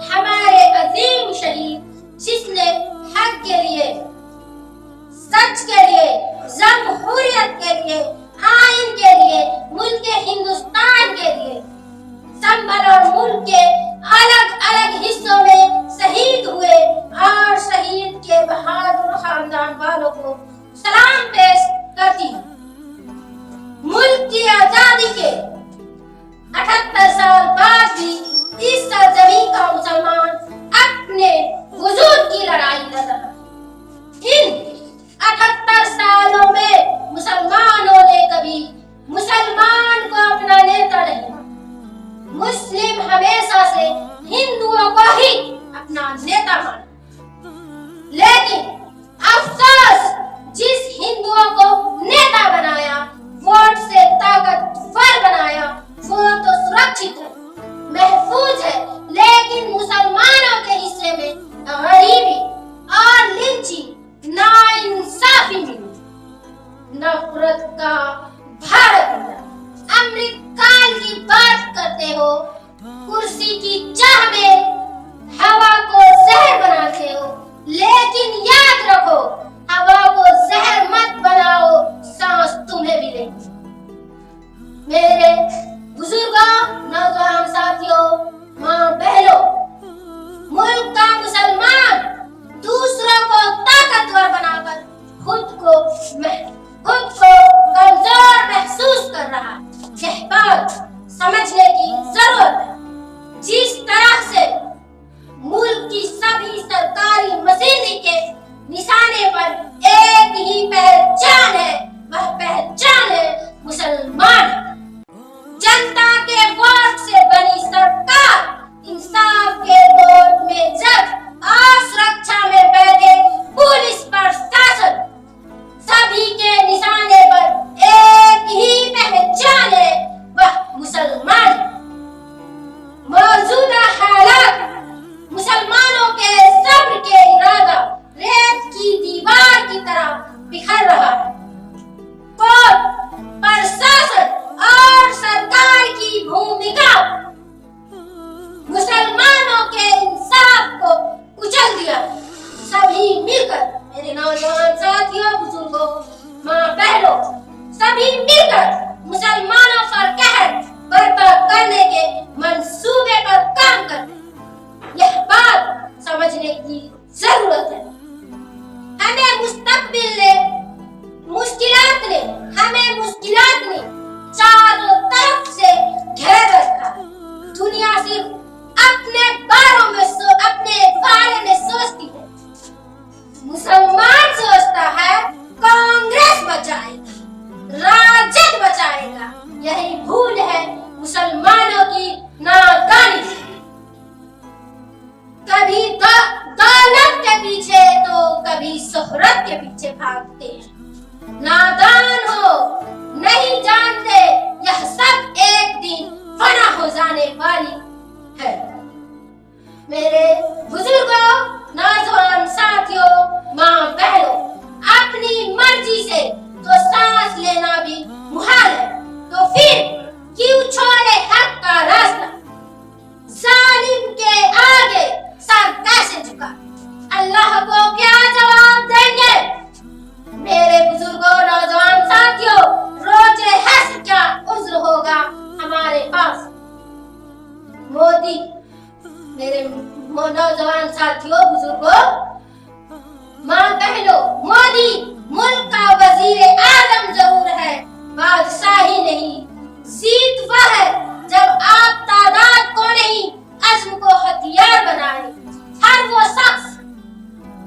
हमारे अजीम शहीद जिसने हक के लिए, सच के लिए, जमहूरियत के लिए, आइन के लिए, मुल्क हिंदुस्तान के लिए, संभल और मुल्क के अलग अलग हिस्सों में शहीद हुए और शहीद के बहादुर खानदान वालों को सलाम पेश करती हूँ। मुल्क की आजादी के 78 साल बाद भी इस सरजमीन का मुसलमान अपने वजूद की लड़ाई लड़ रहा है। इन 78 सालों में मुसलमानों ने कभी मुसलमान को अपना नेता नहीं माना। मुस्लिम हमेशा से हिंदुओं को ही अपना नेता माना। लेकिन अफसोस, जिस हिंदुओं को नेता बनाया, वोट से ताकतवर बनाया, वो तो सुरक्षित है, महफूज है, लेकिन मुसलमानों के हिस्से में गरीबी और लिंचिंग, नाइंसाफी मिली, नफरत का भारत मिला। अमृतकाल की बात करते हो, कुर्सी की चाह में हवा को जहर बनाते हो, लेकिन याद रखो, हवा को जहर मत बनाओ, सांस तुम्हें भी लेगी। मेरे बुजुर्गों, नौजवान साथियों, माँ बहनों, मुल्क का मुसलमान दूसरों को ताकतवर बनाकर खुद को कमजोर महसूस कर रहा है। यह बात समझने की जरूरत है। जिस तरह से मुल्क की सभी सरकारी मशीनरी के निशाने पर एक ही पहचान है, वह पहचान है मुसलमान। जनता के वोट से बनी सरकार इंसाफ के वोट में जब असुरक्षा में बैठे पुलिस प्रशासन, सभी के निशाने पर एक ही पहचान है, वह मुसलमान। मौजूदा हालात मुसलमानों के सब्र के इरादा रेत की दीवार की तरह बिखर रहा है। कोर्ट, प्रशासन और सरकार की भूमिका मुसलमानों के इंसाफ को कुचल दिया। सभी मिलकर, मेरे नौजवान साथियों, बुजुर्गों, माँ बहनों, सभी मिलकर मुसलमानों पर कहर बर्पा करने के मंसूबे पर काम करते। यह बात समझने की जरूरत है। हमें मुश्किलात ने चारों तरफ से घेर रखा। दुनिया सिर्फ अपने बारे में सोचती है। मुसलमान सोचता है कांग्रेस बचाएगी, राजद बचाएगा। यही भूल है मुसलमानों की नादानी। कभी दौलत के पीछे तो कभी शोहरत के पीछे भागते हैं। नादान हो, नहीं जानते यह सब एक दिन फना हो जाने वाली है। मेरे बुजुर्गों, नौजवान साथियों, माँ बहनों, अपनी मर्जी से तो सांस लेना भी मुहाल है, तो फिर क्यों छोड़े हक का रास्ता? जालिम के आगे सर कैसे झुका? अल्लाह को क्या जवाब देंगे? मेरे बुजुर्गों, नौजवान साथियों, रोजे हश्र क्या उज्र होगा हमारे पास? मोदी, मेरे नौजवान साथियों, बुजुर्गों, माँ बहनों, मोदी मुल्क का वजीर आजम जरूर है, बादशाही नहीं। जीत वह है जब आप तादाद को नहीं, अज़्म को हथियार बनाए। हर वो शख्स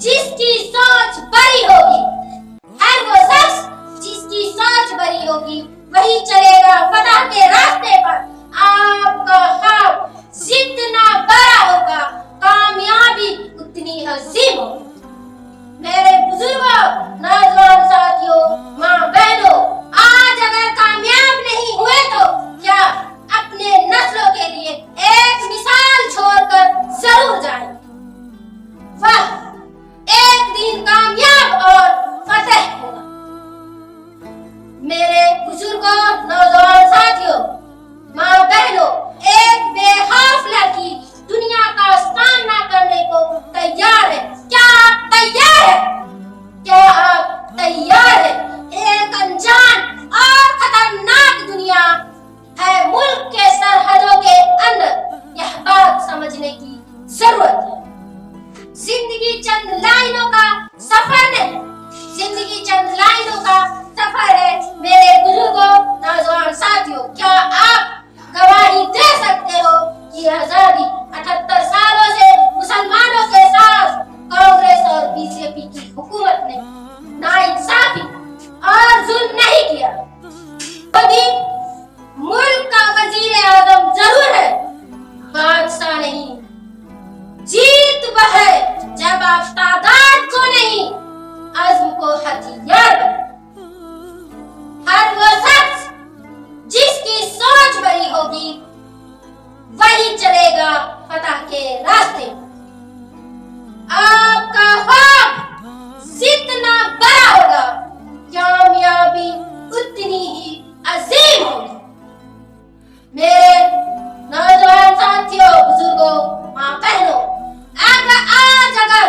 जिसकी सोच बड़ी होगी, वही चलेगा फतह के रास्ते पर। आपका ख्वाब जितना बड़ा होगा, कामयाबी उतनी अजीम होगी। मेरे बुजुर्गों, नौजवान साथियों, माँ बहनों, आज अगर कामयाब नहीं हुए तो क्या अपने नस्लों के लिए एक मिसाल छोड़कर जरूरत है। जिंदगी चंद लाइनों का सफर नहीं, जिंदगी चंद लाइनों का सफर है। मेरे बुजुर्गों, नौजवान साथियों, क्या आप गवाही दे सकते हो कि आजादी 78 सालों से मुसलमानों के साथ कांग्रेस और बीजेपी की हुकूमत ने नाइंसाफी और जुल्म नहीं किया। मोदी मुल्क का वजीर आजम जरूर है, बादशाह नहीं। जीत वह है जब आप तादाद को नहीं, अज़्म को हथियार बने। हर वो शख्स जिसकी सोच बड़ी होगी, वही चलेगा फतह के रास्ते। आपका ख्वाब जितना बड़ा होगा, कामयाबी उतनी ही अजीम होगी। मेरे नौजवान साथियों, बुजुर्गों, माँ बहनों, अगर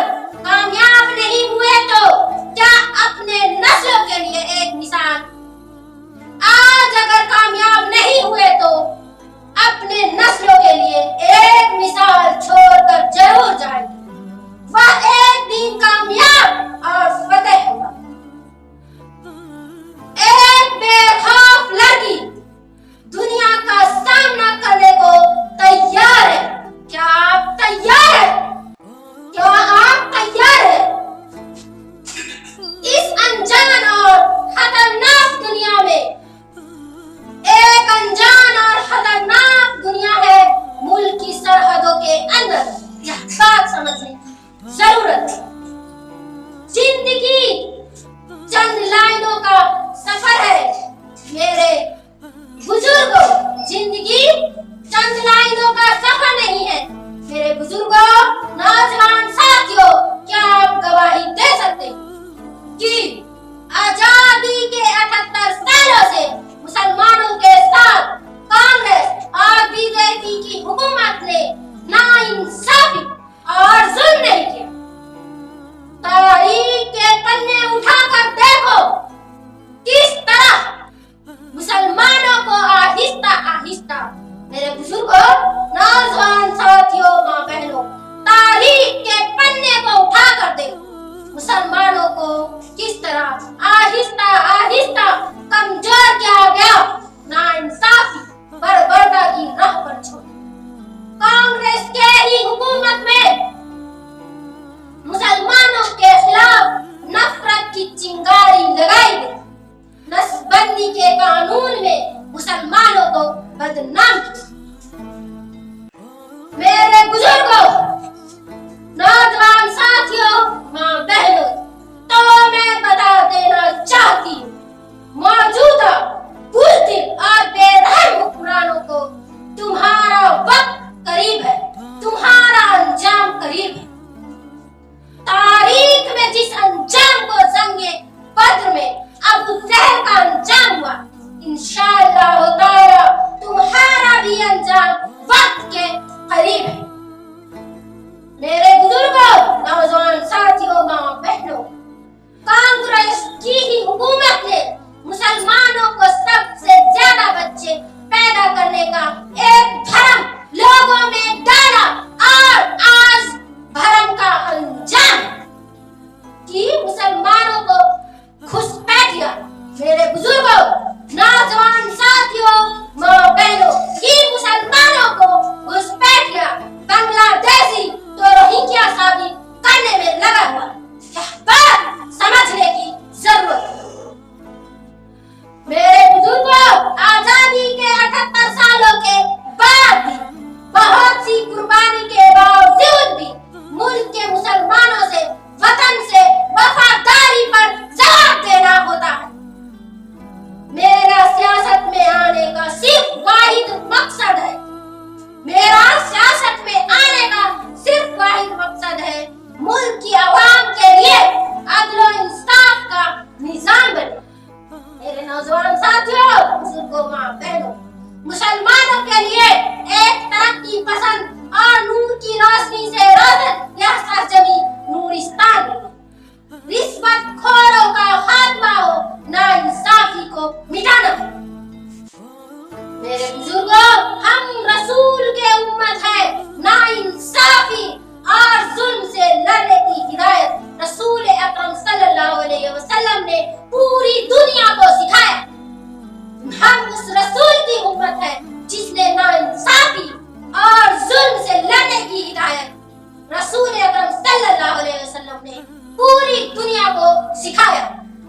पूरी दुनिया को सिखाया।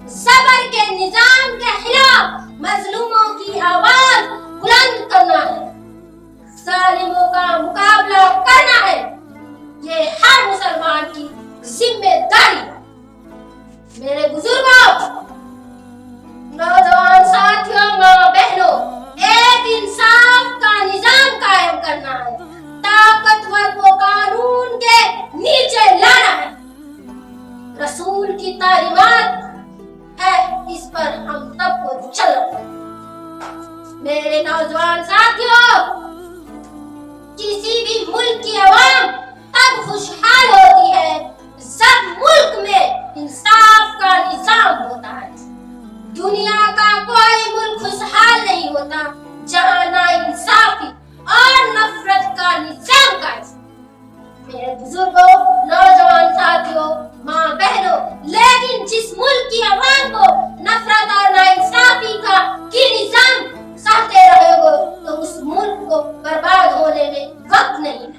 जबर के निजाम के खिलाफ मजलूमों की आवाज बुलंद करना है, जालिमों का मुकाबला करना है, ये हर मुसलमान की जिम्मेदारी। मेरे बुजुर्गों, नौजवान साथियों, माँ बहनों, एक इंसाफ का निजाम कायम करना है, ताकतवर को कानून के नीचे लाना है। रसूल की तालीमात है, इस पर हम सबको चलना। मेरे नौजवान साथियों, किसी भी मुल्क की आवाम तब खुशहाल होती है जब मुल्क में इंसाफ का निजाम होता है। दुनिया का कोई मुल्क खुशहाल नहीं होता जहां नाइंसाफी और नफरत का निजाम कायम। मेरे बुजुर्गों, नौजवान साथियों, माँ बहनों, लेकिन जिस मुल्क की आवाम को नफरत और नाइंसाफी का निजाम सहते रहोगे तो उस मुल्क को बर्बाद होने में वक्त नहीं है।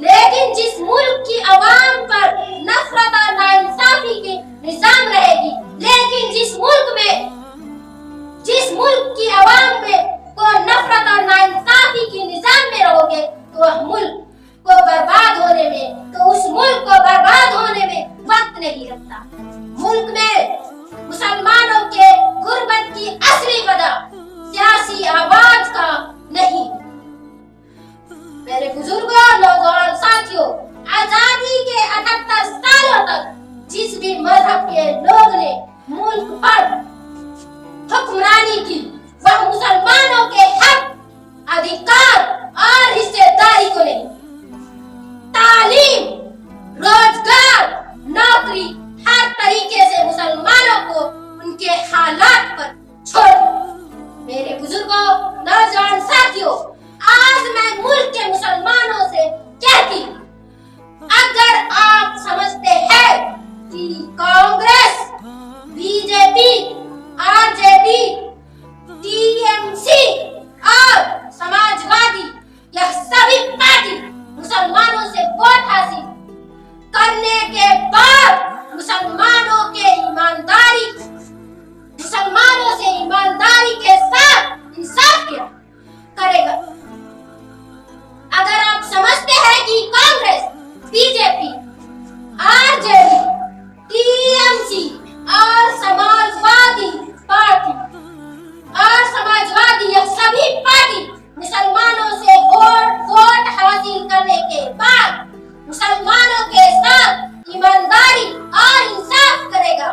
लेकिन जिस मुल्क की आवाम पर नफरत और नाइंसाफी की निजाम रहेगी, लेकिन जिस मुल्क की आवाम में को नफरत और नाइंसाफी की निजाम में रहोगे तो वह मुल्क को बर्बाद होने में, तो उस मुल्क को बर्बाद होने में वक्त नहीं लगता। मुल्क में मुसलमानों के गुर्बत की असली वजह सियासी आवाज का नहीं। मेरे बुजुर्गों, नौजवान साथियों, आजादी के 78 सालों तक जिस भी मजहब के लोग ने मुल्क पर हुक्मरानी की, वह मुसलमानों के हक, अधिकार और हिस्सेदारी को नहीं। तालीम, रोजगार, नौकरी, हर तरीके से मुसलमानों को उनके हालात पर छोड़। मेरे बुजुर्गों, नौजवान साथियों, आज मैं मुल्क के मुसलमानों से कहती हूँ, अगर आप समझते हैं कि कांग्रेस, बीजेपी, आरजेडी, टीएमसी और समाजवादी, यह सभी पार्टी मुसलमानों से वोट हासिल करने के बाद मुसलमानों से ईमानदारी के साथ इंसाफ किया करेगा। अगर आप समझते हैं कि कांग्रेस, बीजेपी, आरजेडी, टीएमसी और समाजवादी यह सभी पार्टी मुसलमानों से वोट हासिल करने के बाद मुसलमानों के साथ ईमानदारी और इंसाफ करेगा,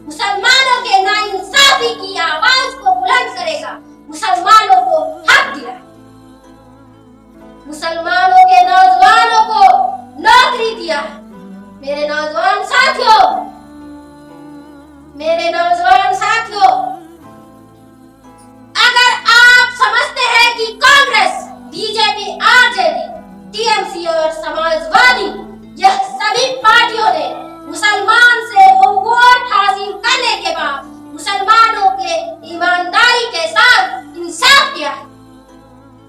मुसलमानों के नाइंसाफी की आवाज को बुलंद करेगा, मुसलमानों को हक दिया, मुसलमानों के नौजवानों को नौकरी दिया है। मेरे नौजवान साथियों, अगर आप समझते हैं कि कांग्रेस, बीजेपी, आरजेडी, टीएमसी और समाजवादी यह सभी पार्टियों ने मुसलमान से वोट हासिल करने के बाद मुसलमानों के ईमानदारी के साथ इंसाफ किया है,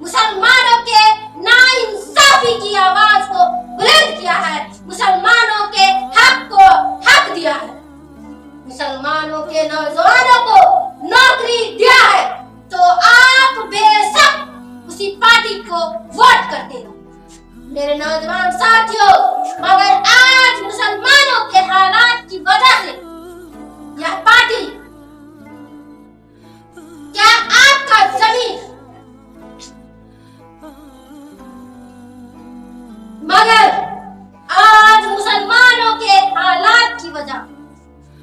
मुसलमानों के नाइंसाफी की आवाज को बुलंद किया है, मुसलमानों के हक को हक दिया है, मुसलमानों के नौजवानों को नौकरी दिया है, तो आप बेशक उसी पार्टी को वोट करते हो। मेरे नौजवान साथियों, मगर आज मुसलमानों के हालात की वजह से यह पार्टी, क्या आपका जमीन, मगर आज मुसलमानों के हालात की वजह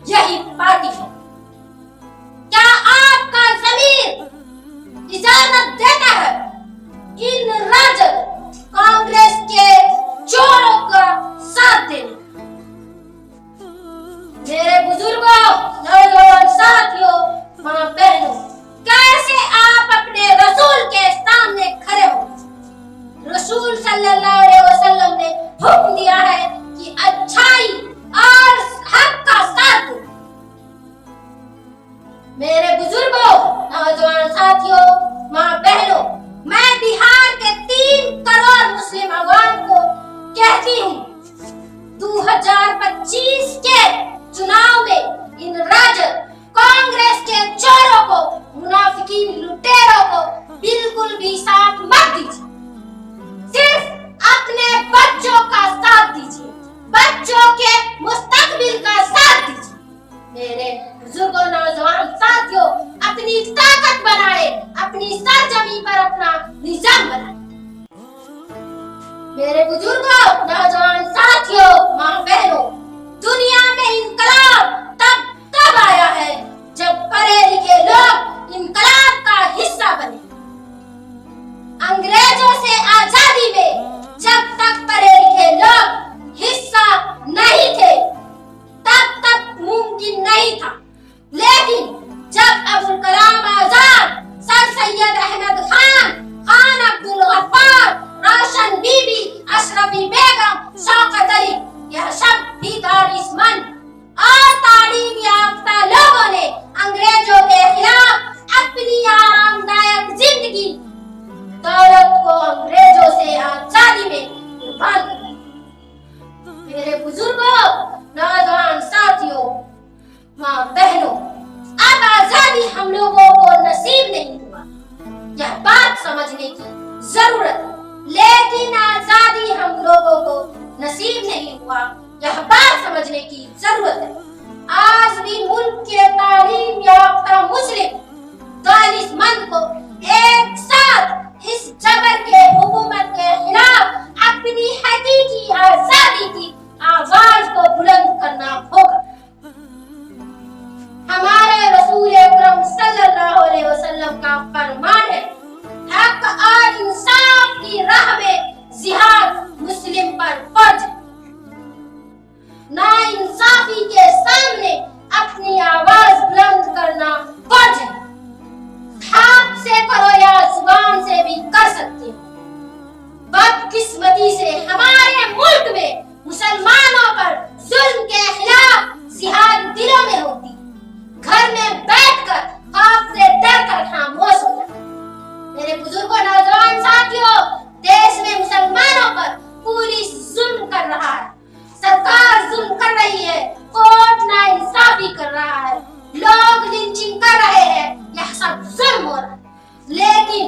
यही पार्टी है। क्या आपका जमीन इजाजत देता है इन राजद कांग्रेस के चोरों का साथ देने? मेरे बुजुर्गों, नौजवान साथियों, माँ बहनों, कैसे आप अपने रसूल के सामने खड़े हो? रसूल सल्लल्लाहु अलैहि वसल्लम ने बुजुर्गों, नौजवान साथियों, माँ बहनों, दुनिया में इनकलाब तब आया है जब पढ़े लिखे लोग इनकलाब का हिस्सा बने। अंग्रेजों से आजादी में जब तक पढ़े लिखे लोग हिस्सा नहीं थे तब तक मुमकिन नहीं था, लेकिन जब अबुल कलाम आजाद, सर सैयद अहमद खान, खान अब्दुल गफ्फार, रोशन बीबी, अशरफी बेगम, शौकत अली, यह सब भी दानिशमंद और तालीम याफ्ता लोगों ने अंग्रेजों के खिलाफ अपनी आरामदायक जिंदगी, दौलत को अंग्रेजों से आजादी में कुर्बान कर दिया। मेरे बुजुर्गों, नौजवान साथियों, माँ बहनों, अब आजादी हम लोगों को नसीब नहीं हुआ, यह बात समझने की जरूरत है। लेकिन आजादी हम लोगों को नसीब नहीं हुआ, यह बात समझने की जरूरत है। आज भी मुल्क के तालीम याफ्ता मुस्लिम दानिशमंद को एक साथ इस जबर के हुकूमत के खिलाफ अपनी हकीकी आजादी की आवाज को बुलंद करना होगा। हमारे रसूल अकरम सल्लल्लाहु अलैहि वसल्लम का फरमान है, हक और इंसाफ की राह में जिहाद मुस्लिम पर फर्ज है। नाइंसाफी के सामने अपनी आवाज बुलंद करना फर्ज है। हाथ से करो या जुबान से भी कर सकते हो। बदकिस्मती से हमारे मुल्क में मुसलमानों पर जुल्म के खिलाफ जिहाद दिलों में होती, घर में बैठकर खौफ से डरकर खामोश हो जाता। मेरे बुजुर्गों, नौजवान साथियों, देश में मुसलमानों पर पुलिस जुल्म कर रहा है, सरकार जुल्म कर रही है, कोर्ट नाइंसाफी कर रहा है, लोग लिंचिंग कर रहे हैं, यह सब जुल्म हो रहा है, लेकिन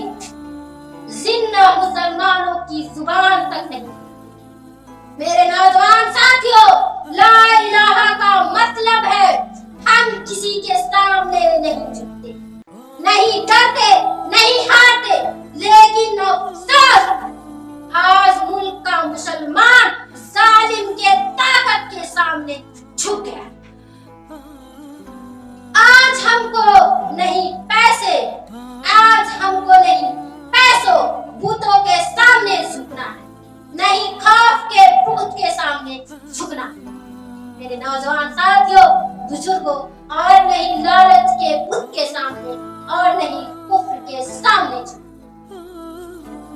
जिन्ना मुसलमानों की जुबान तक नहीं। मेरे नौजवान साथियों, ला इलाहा का मतलब है हम किसी के सामने नहीं झुकते, नहीं डरते, नहीं हारते, लेकिन अफसोस आज मुल्क का मुसलमान जालिम के ताकत के सामने झुक गया। आज हमको नहीं पैसे, आज हमको नहीं पैसों भूतों के सामने झुकना है, नहीं खौफ के भूत के सामने झुकना है। मेरे नौजवान साथियों, बुजुर्गों, और नहीं लालच के भूत के सामने और नहीं कुफ्र के सामने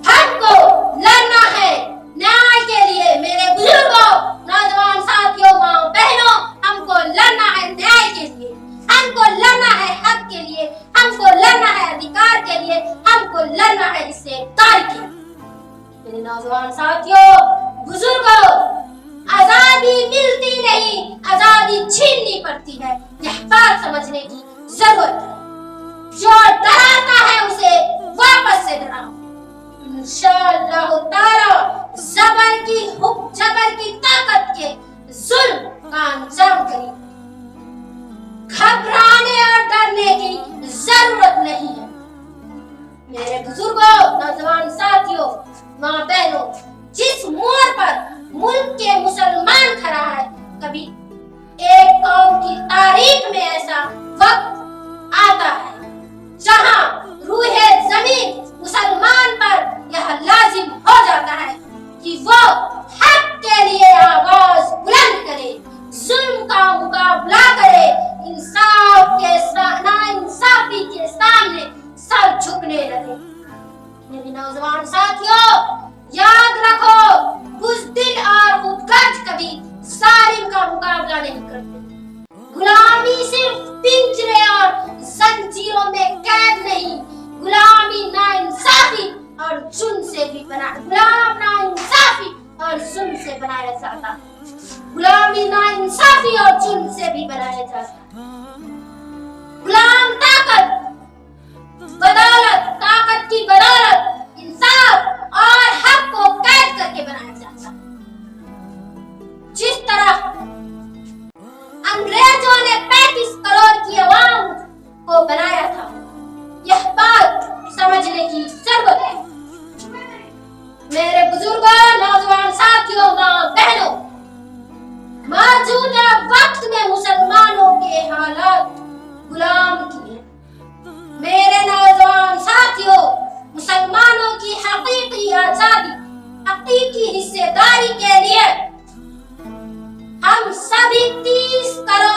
हमको लड़ना है न्याय के लिए। मेरे बुजुर्गों, नौजवान साथियों, माँ बहनों, हमको लड़ना है न्याय के लिए, हमको लड़ना है हक के लिए, हमको लड़ना है अधिकार के लिए, हमको लड़ना है हिस्सेदारी के लिए। मेरे नौजवान साथियों, बुजुर्गों, आजादी मिलती नहीं, आजादी छीननी पड़ती है, यह बात समझने की जरूरत है। जो डराता है उसे वापस से डराओ। इंशाअल्लाह ताला जबर की ताकत के जुल्म का अंजाम करें। घबराने और डरने की जरूरत नहीं है। मेरे बुजुर्गों, नौजवान साथियों, माँ बहनों, जिस मोड़ पर मुल्क के मुसलमान खड़ा है, कभी एक कौम की तारीख में ऐसा वक्त आता है जहां रूहे जमीन मुसलमान पर यह लाजिम हो जाता है कि वो हक के लिए आवाज बुलंद करे, जुल्म का मुकाबला करे, नाइंसाफी के सामने सर झुकने लगे। मेरे नौजवान साथियों, याद रखो, बुज़दिल और खुदगर्ज कभी जालिम का मुकाबला नहीं करते। गुलामी सिर्फ पिंजरे और जंजीरों में कैद नहीं, गुलामी नाइंसाफी और जुल्म से भी बनाया जाता। गुलामी नाइंसाफी और जुल्म से भी बनाया जाता। गुलाम ताकत की बदौलत इंसाफ और हक को कैद करके बनाया जाता। जिस तरह अंग्रेजों ने 35 करोड़ की आवाम को बनाया था, यह बात समझने की जरूरत है। میرے بزرگوں، نوجوان ساتھیوں، ماں بہنوں، موجودہ وقت میں مسلمانوں کے حالات غلام کی ہیں۔ میرے نوجوان ساتھیوں، مسلمانوں کی حقیقی آزادی، حقیقی حصے داری کے لیے ہم سبھی 30 کروڑ